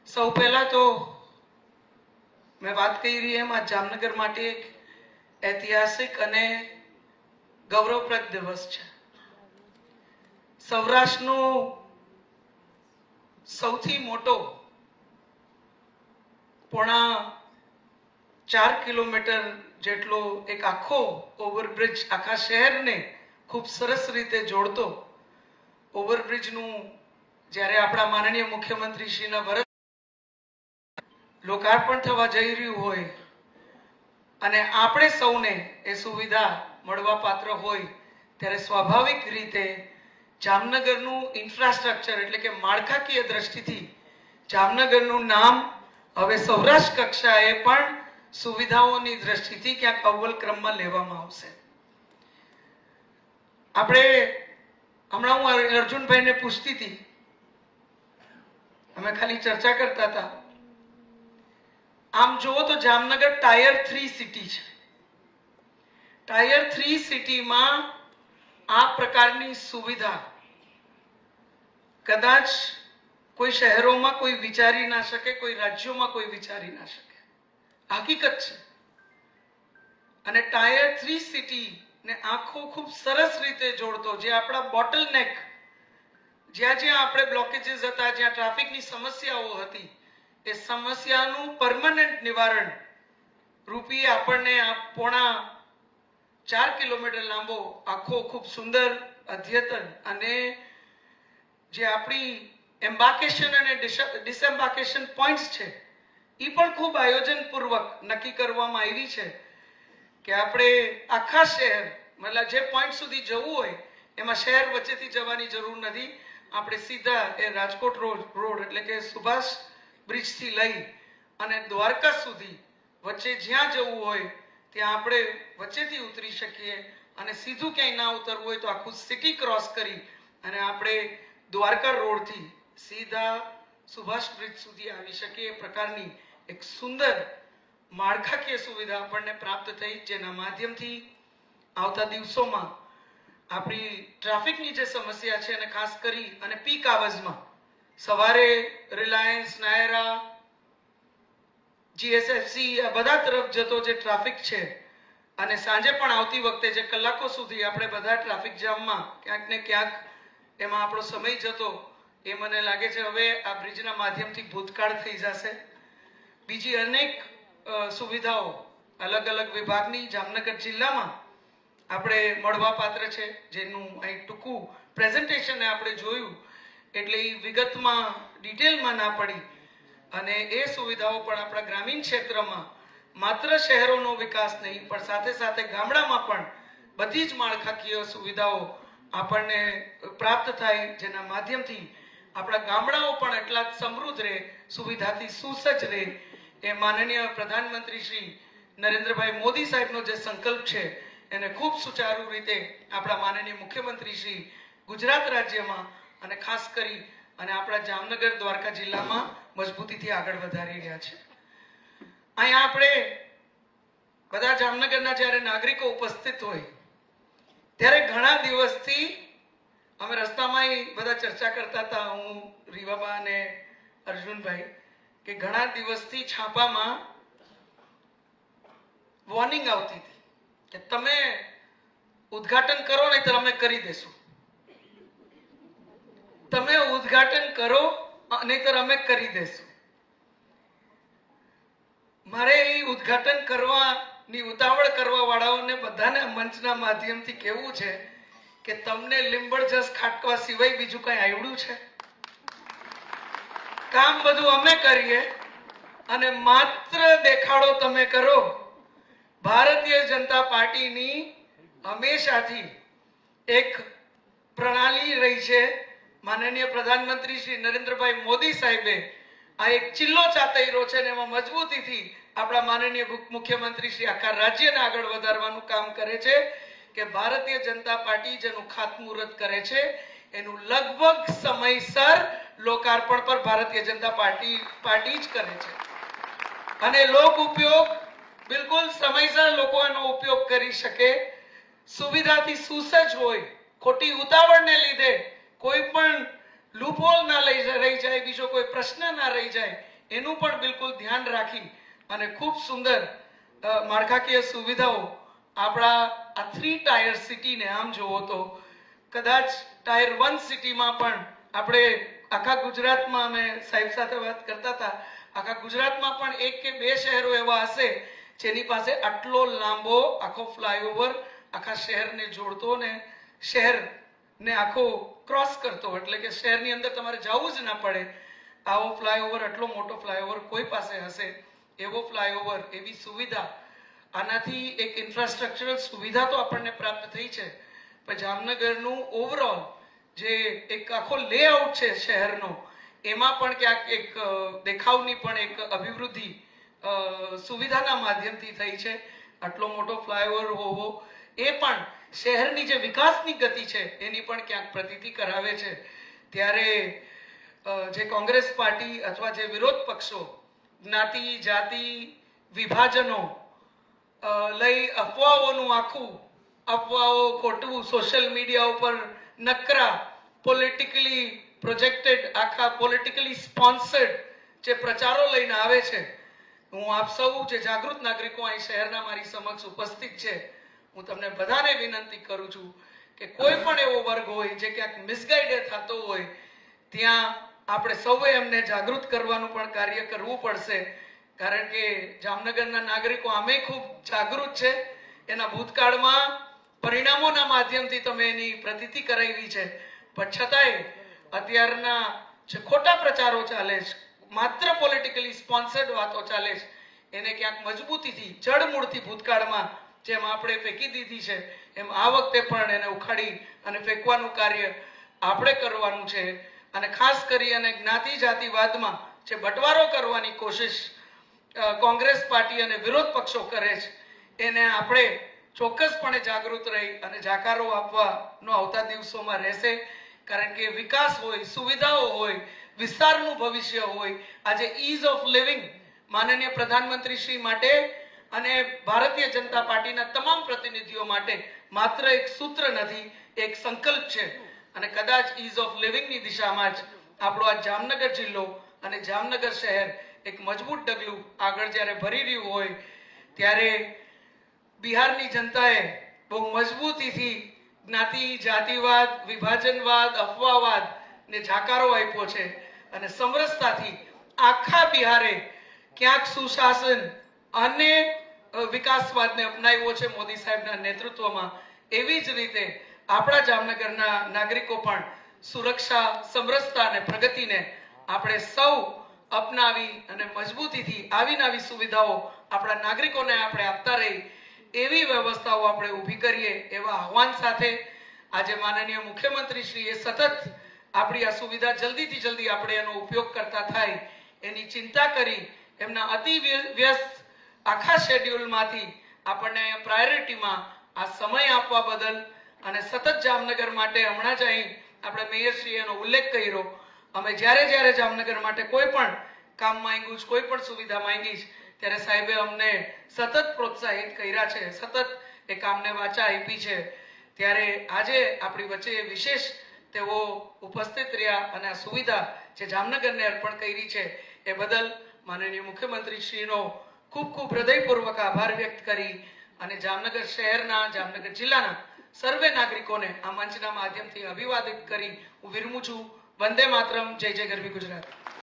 સૌ પહેલા તો મેં વાત કરી એમ આ જામનગર માટે એક ઐતિહાસિક અને ગૌરવપ્રદ દિવસ છે. સૌરાષ્ટ્રનો સૌથી મોટો 4.5 કિલોમીટર જેટલો એક આખો ઓવરબ્રિજ આખા શહેરને ખૂબ સરસ રીતે જોડતો ઓવરબ્રિજનું જ્યારે આપણા માનનીય મુખ્યમંત્રી શ્રીના વરદ લોકાર્પણ થવા જઈ રહ્યું હોય અને આપણે સૌને એ સુવિધા મળવા પાત્ર હોય ત્યારે સ્વાભાવિક રીતે જામનગરનું ઇન્ફ્રાસ્ટ્રક્ચર એટલે કે માળખાકીય દ્રષ્ટિથી જામનગરનું નામ હવે સૌરાષ્ટ્ર કક્ષાએ પણ સુવિધાઓની દ્રષ્ટિથી ક્યાંક અવ્વલ ક્રમમાં લેવામાં આવશે. આપણે હમણાં હું અર્જુનભાઈને પૂછતી હતી, અમે ખાલી ચર્ચા કરતા હતા. આમ જુઓ તો જામનગર ટાયર 3 સિટી છે. ટાયર 3 સિટીમાં આ પ્રકારની સુવિધા કદાચ કોઈ શહેરોમાં કોઈ વિચારી ના શકે, કોઈ રાજ્યોમાં કોઈ વિચારી ના શકે. હકીકત છે. અને ટાયર 3 સિટી ને આખો ખૂબ સરસ રીતે જોડતો, જે આપણા બોટલનેક, જ્યાં જ્યાં આપણે બ્લોકેજીસ હતા, જ્યાં ટ્રાફિકની સમસ્યાઓ હતી, એ સમસ્યાનું પરમનન્ટ નિવારણ રૂપી આપણને આ 4.5 કિલોમીટર લાંબો આખો ખૂબ સુંદર અદ્યતન અને જે આપણી એમ્બાર્કેશન અને ડિસએમ્બાર્કેશન પોઈન્ટ્સ છે એ પણ ખૂબ આયોજનપૂર્વક નક્કી કરવામાં આવી છે કે આપણે આખા શહેર મતલબ જે પોઈન્ટ સુધી જવું હોય એમાં શહેર વચ્ચેથી જવાની જરૂર નથી. આપણે સીધા એ રાજકોટ રોડ એટલે કે સુભાષ બ્રિજથી લઈ અને દ્વારકા સુધી વચ્ચે જ્યાં જવું હોય ત્યાં આપણે વચ્ચેથી ઉતરી શકીએ અને સીધું ક્યાંય ના ઉતરવું હોય તો આખું સિટી ક્રોસ કરી અને આપણે દ્વારકા રોડથી સીધા સુભાષ બ્રિજ સુધી આવી શકીએ. એ પ્રકારની એક સુંદર માળખાકીય સુવિધા આપણને પ્રાપ્ત થઈ, જેના માધ્યમથી આવતા દિવસોમાં આપણી ટ્રાફિકની જે સમસ્યા છે અને ખાસ કરી અને પીક આવર્સમાં સવારે રિલાયન્સ, નાયરા, જીએસએફસી આ બધા તરફ જતો જે ટ્રાફિક છે અને સાંજે પણ આવતી વખતે જે કલાકો સુધી આપણે બધા ટ્રાફિક જામમાં ક્યાંક ને ક્યાંક એમાં આપણો સમય જતો, એ મને લાગે છે હવે આ બ્રિજના માધ્યમથી ભૂતકાળ થઈ જશે. બીજી અનેક સુવિધાઓ અલગ અલગ વિભાગની જામનગર જિલ્લામાં આપણે મળવા પાત્ર છે, જેનું અહીં ટૂંકું પ્રેઝન્ટેશન આપણે જોયું એટલે એ વિગતમાં ડિટેલમાં ના પડી. અને એ સુવિધાઓ પણ આપણા ગ્રામીણ ક્ષેત્રમાં માત્ર શહેરોનો વિકાસ નહીં પણ સાથે સાથે ગામડામાં પણ બધી જ માળખાકીય સુવિધાઓ આપણને પ્રાપ્ત થાય, જેના માધ્યમથી આપણા ગામડાઓ પણ એટલા જ સમૃદ્ધ રહે, સુવિધાથી સુસજ્જ રહે. એ માનનીય પ્રધાનમંત્રી શ્રી નરેન્દ્રભાઈ મોદી સાહેબનો જે સંકલ્પ છે એને ખૂબ સુચારુ રીતે આપણા માનનીય મુખ્યમંત્રી શ્રી ગુજરાત રાજ્યમાં અને ખાસ કરી અને આપણા જામનગર દ્વારકા જિલ્લામાં મજબૂતીથી આગળ વધારી રહ્યા છે. અહીંયા આપણે બધા જામનગરના જ્યારે નાગરિકો ઉપસ્થિત હોય ત્યારે ઘણા દિવસથી અમે રસ્તામાં બધા ચર્ચા કરતા હતા, હું, રીવાબા અને અર્જુનભાઈ, કે ઘણા દિવસથી છાપામાં વોર્નિંગ આવતી હતી કે તમે ઉદ્ઘાટન કરો નહીં તો અમે કરી દેશું, તમે ઉદ્ઘાટન કરો નહીતર અમે કરી દેશું. મારે એ ઉદ્ઘાટન કરવાની ઉતાવળ કરવા વાળાઓને બધાને મંચના માધ્યમથી કહેવું છે કે તમને લીંબડજસ ખાટવા સિવાય બીજું કઈ આવડ્યું છે? કામ બધું અમે કરીએ અને માત્ર દેખાડો તમે કરો. ભારતીય જનતા પાર્ટીની હંમેશાથી એક પ્રણાલી રહી છે. માનનીય પ્રધાનમંત્રી શ્રી નરેન્દ્રભાઈ મોદી સાહેબે આ એક ચિલ્લો ચાતર્યો છે અને એમાં મજબૂતીથી આપણા માનનીય મુખ્યમંત્રી શ્રી આખા રાજ્યને આગળ વધારવાનું કામ કરે છે કે ભારતીય જનતા પાર્ટી જેનું ખાતમુહૂર્ત કરે છે એનું લગભગ સમયસર લોકાર્પણ પર ભારતીય જનતા પાર્ટી જ કરે છે. અને લોક ઉપયોગ બિલકુલ સમયસર લોકો એનો ઉપયોગ કરી શકે, સુવિધાથી સુસજ્જ હોય, ખોટી ઉતાવળને લીધે કોઈ પણ લૂપહોલ ના રહી જાય, બીજો કોઈ પ્રશ્ન ના રહી જાય, એનું પણ બિલકુલ ધ્યાન રાખી અને ખૂબ સુંદર માળખાકીય સુવિધાઓ આપણા આ 3 ટાયર સિટીને આમ જોવો તો કદાચ ટાયર 1 સિટીમાં પણ આપણે આખા ગુજરાતમાં અમે સાહેબ સાથે વાત કરતા હતા, આખા ગુજરાતમાં પણ 1 કે 2 શહેરો એવા હશે જેની પાસે આટલો લાંબો આખો ફ્લાયઓવર આખા શહેરને જોડતો ને શહેરને આખો ક્રોસ કરતો, એટલે કે શહેરની અંદર તમારે જવું જ ના પડે આવો ફ્લાયઓવર, આટલો મોટો ફ્લાયઓવર કોઈ પાસે હશે એવો ફ્લાયઓવર, એવી સુવિધા. આનાથી એક ઇન્ફ્રાસ્ટ્રક્ચરલ સુવિધા તો આપણને પ્રાપ્ત થઈ છે, પણ જામનગરનું ઓવરઓલ જે એક આખો લેઆઉટ છે શહેરનો, એમાં પણ ક્યાંક એક દેખાવની પણ એક અભિવૃદ્ધિ સુવિધાના માધ્યમથી થઈ છે. આટલો મોટો ફ્લાયઓવર હોવો એ પણ શહેરની જે વિકાસની ગતિ છે એની પણ ક્યાંક પ્રતીતિ કરાવે છે. ત્યારે જે કોંગ્રેસ પાર્ટી અથવા જે વિરોધ પક્ષો જ્ઞાતિ જાતિ વિભાજનો લઈ અફવાઓનું આખું અફવાઓ ખોટવું સોશિયલ મીડિયા ઉપર નકરા પોલિટિકલી પ્રોજેક્ટેડ આખા પોલિટિકલી સ્પોન્સર્ડ જે પ્રચારો લઈને આવે છે, હું આપ સૌ જે જાગૃત નાગરિકો અહીં શહેરના મારી સમક્ષ ઉપસ્થિત છે, હું તમને બધાને વિનંતી કરું છું કે કોઈ પણ એવો વર્ગ હોય જે ક્યાંક મિસગાઈડ થતો હોય ત્યાં આપણે સૌએ એમને જાગૃત કરવાનું પણ કાર્ય કરવું પડશે. કારણ કે જામનગરના નાગરિકો આમે ખૂબ જાગૃત છે. એના ભૂતકાળમાં પરિણામોના માધ્યમથી તમે એની પ્રતીતિ કરાવી છે, પણ છતાંય અત્યારના જે ખોટા પ્રચારો ચાલે છે, માત્ર પોલિટિકલી સ્પોન્સર્ડ વાતો ચાલે છે, એને ક્યાંક મજબૂતીથી જડમૂળથી ભૂતકાળમાં જેમ આપણે ફેંકી દીધી છે એમ આ વખતે પણ એને ઉખાડી અને ફેંકવાનું કાર્ય આપણે કરવાનું છે. અને ખાસ કરી અને જ્ઞાતિ જાતિવાદમાં જે બટવારો કરવાની કોશિશ કોંગ્રેસ પાર્ટી અને વિરોધ પક્ષો કરે છે એને આપણે ચોક્કસપણે જાગૃત રહી અને જાકારો આપવાનો આવતા દિવસોમાં રહેશે. કારણ કે વિકાસ હોય, સુવિધાઓ હોય, વિસ્તારનું ભવિષ્ય હોય, આજે ઇઝ ઓફ લિવિંગ માનનીય પ્રધાનમંત્રી શ્રી માટે અને ભારતીય જનતા પાર્ટીના તમામ પ્રતિનિધિઓ માટે માત્ર એક સૂત્ર નથી, એક સંકલ્પ છે. અને કદાચ ઇઝ ઓફ લિવિંગની દિશામાં જ આપણો આ જામનગર જિલ્લો અને જામનગર શહેર એક મજબૂત ડગલું આગળ જ્યારે ભરી રહ્યું હોય ત્યારે બિહારની જનતાએ બહુ મજબૂતીથી જ્ઞાતિ જાતિવાદ વિભાજનવાદ અફવાવાદ ને જાકારો આપ્યો છે અને સમરસતાથી આખા બિહારે ક્યાંક સુશાસન અને વિકાસવાદને અપનાવ્યો છે મોદી સાહેબના નેતૃત્વમાં. એવી જ રીતે આપણા જામનગરના નાગરિકો પણ સુરક્ષા, સમરસતા અને પ્રગતિને આપણે સૌ અપનાવી અને મજબૂતીથી આવીને આવી સુવિધાઓ આપણા નાગરિકોને આપણે આપતા રહી એવી વ્યવસ્થાઓ આપણે ઊભી કરીએ એવા આહવાન સાથે આજે માનનીય મુખ્યમંત્રી શ્રીએ સતત આપણી આ સુવિધા જલ્દીથી જલ્દી આપણે એનો ઉપયોગ કરતા થાય એની ચિંતા કરી એમના અતિ વ્યસ્ત આખા શેડ્યુલમાંથી આપણને પ્રાયોરિટીમાં આ સમય આપવા બદલ અને સતત જામનગર માટે હમણાં જ અહીં આપણે મેયરશ્રીએ એનો ઉલ્લેખ કર્યો, અમે જ્યારે જામનગર માટે કોઈ પણ કામ માંગ્યું છે, કોઈ પણ સુવિધા માંગી છે ત્યારે સાહેબે અમને સતત પ્રોત્સાહિત કર્યા છે, સતત એ કામને વાચા આપી છે. ત્યારે આજે આપણી વચ્ચે વિશેષ તેઓ ઉપસ્થિત રહ્યા અને આ સુવિધા જે જામનગરને અર્પણ કરી છે એ બદલ માનનીય મુખ્યમંત્રી શ્રીનો ખૂબ ખૂબ હૃદયપૂર્વક આભાર વ્યક્ત કરી અને જામનગર શહેરના, જામનગર જિલ્લાના સર્વે નાગરિકોને આ મંચના માધ્યમથી અભિવાદિત કરી હું વિરમું છું. વંદે માતરમ. જય જય ગરવી ગુજરાત.